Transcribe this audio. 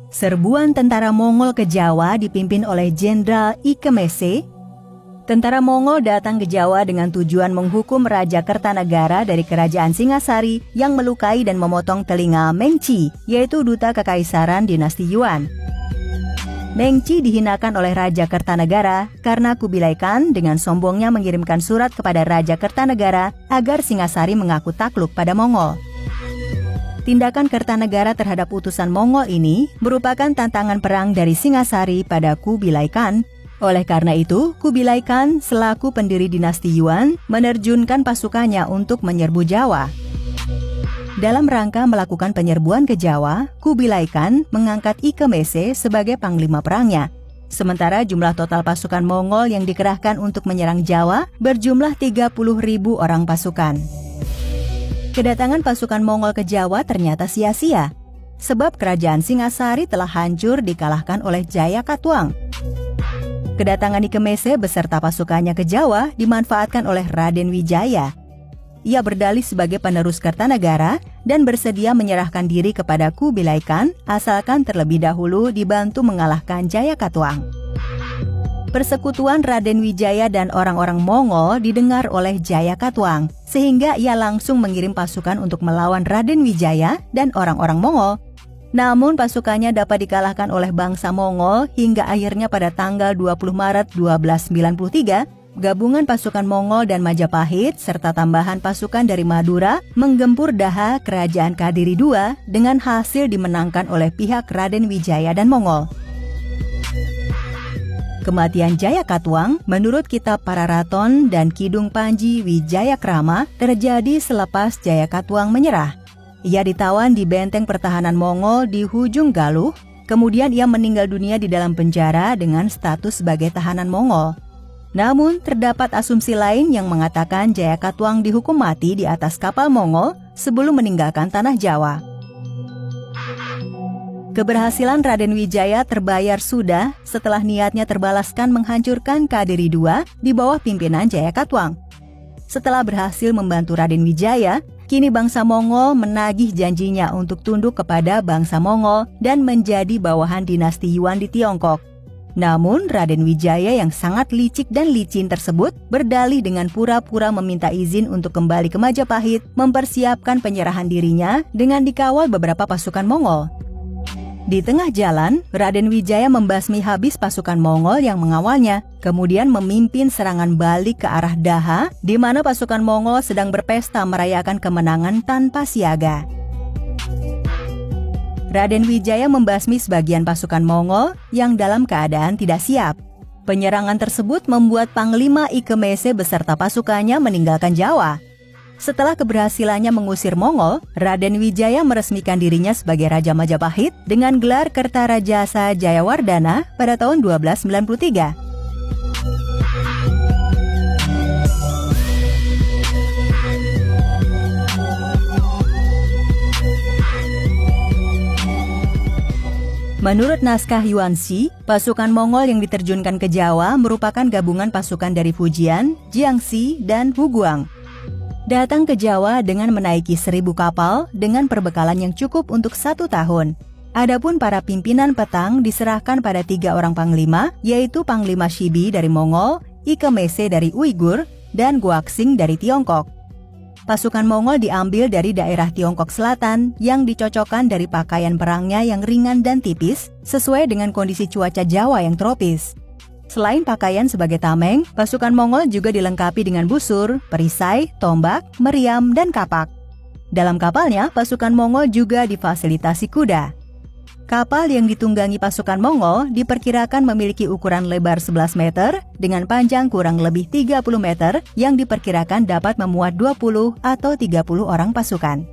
Serbuan tentara Mongol ke Jawa dipimpin oleh Jenderal Ike Mese. Tentara Mongol datang ke Jawa dengan tujuan menghukum Raja Kertanegara dari Kerajaan Singasari yang melukai dan memotong telinga Mengci, yaitu duta kekaisaran dinasti Yuan. Mengci dihinakan oleh Raja Kertanegara karena Kubilai Khan dengan sombongnya mengirimkan surat kepada Raja Kertanegara agar Singasari mengaku takluk pada Mongol. Tindakan Kertanegara terhadap utusan Mongol ini merupakan tantangan perang dari Singasari pada Kubilai Khan. Oleh karena itu, Kubilai Khan selaku pendiri dinasti Yuan menerjunkan pasukannya untuk menyerbu Jawa. Dalam rangka melakukan penyerbuan ke Jawa, Kubilai Khan mengangkat Ike Mese sebagai panglima perangnya. Sementara jumlah total pasukan Mongol yang dikerahkan untuk menyerang Jawa berjumlah 30.000 orang pasukan. Kedatangan pasukan Mongol ke Jawa ternyata sia-sia, sebab kerajaan Singasari telah hancur dikalahkan oleh Jayakatwang. Kedatangan Ike Mese beserta pasukannya ke Jawa dimanfaatkan oleh Raden Wijaya. Ia berdalih sebagai penerus Kertanegara dan bersedia menyerahkan diri kepada Kubilai Khan asalkan terlebih dahulu dibantu mengalahkan Jayakatwang. Persekutuan Raden Wijaya dan orang-orang Mongol didengar oleh Jayakatwang, sehingga ia langsung mengirim pasukan untuk melawan Raden Wijaya dan orang-orang Mongol. Namun pasukannya dapat dikalahkan oleh bangsa Mongol hingga akhirnya pada tanggal 20 Maret 1293, gabungan pasukan Mongol dan Majapahit serta tambahan pasukan dari Madura menggempur Daha Kerajaan Kadiri II dengan hasil dimenangkan oleh pihak Raden Wijaya dan Mongol. Kematian Jayakatwang menurut kitab Pararaton dan Kidung Panji Wijayakrama terjadi selepas Jayakatwang menyerah. Ia ditawan di benteng pertahanan Mongol di Hujung Galuh, kemudian ia meninggal dunia di dalam penjara dengan status sebagai tahanan Mongol. Namun, terdapat asumsi lain yang mengatakan Jayakatwang dihukum mati di atas kapal Mongol sebelum meninggalkan tanah Jawa. Keberhasilan Raden Wijaya terbayar sudah setelah niatnya terbalaskan menghancurkan Kadiri II di bawah pimpinan Jayakatwang. Setelah berhasil membantu Raden Wijaya, kini bangsa Mongol menagih janjinya untuk tunduk kepada bangsa Mongol dan menjadi bawahan dinasti Yuan di Tiongkok. Namun, Raden Wijaya yang sangat licik dan licin tersebut berdalih dengan pura-pura meminta izin untuk kembali ke Majapahit, mempersiapkan penyerahan dirinya dengan dikawal beberapa pasukan Mongol. Di tengah jalan, Raden Wijaya membasmi habis pasukan Mongol yang mengawalnya, kemudian memimpin serangan balik ke arah Daha, di mana pasukan Mongol sedang berpesta merayakan kemenangan tanpa siaga. Raden Wijaya membasmi sebagian pasukan Mongol yang dalam keadaan tidak siap. Penyerangan tersebut membuat Panglima Ike Mese beserta pasukannya meninggalkan Jawa. Setelah keberhasilannya mengusir Mongol, Raden Wijaya meresmikan dirinya sebagai Raja Majapahit dengan gelar Kertarajasa Jayawardana pada tahun 1293. Menurut naskah Yuanxi, pasukan Mongol yang diterjunkan ke Jawa merupakan gabungan pasukan dari Fujian, Jiangxi, dan Huguang. Datang ke Jawa dengan menaiki 1.000 kapal dengan perbekalan yang cukup untuk 1 tahun. Adapun para pimpinan petang diserahkan pada 3 orang panglima, yaitu Panglima Shibi dari Mongol, Ike Mese dari Uighur, dan Guaxing dari Tiongkok. Pasukan Mongol diambil dari daerah Tiongkok Selatan yang dicocokkan dari pakaian perangnya yang ringan dan tipis, sesuai dengan kondisi cuaca Jawa yang tropis. Selain pakaian sebagai tameng, pasukan Mongol juga dilengkapi dengan busur, perisai, tombak, meriam, dan kapak. Dalam kapalnya, pasukan Mongol juga difasilitasi kuda. Kapal yang ditunggangi pasukan Mongol diperkirakan memiliki ukuran lebar 11 meter dengan panjang kurang lebih 30 meter yang diperkirakan dapat memuat 20 atau 30 orang pasukan.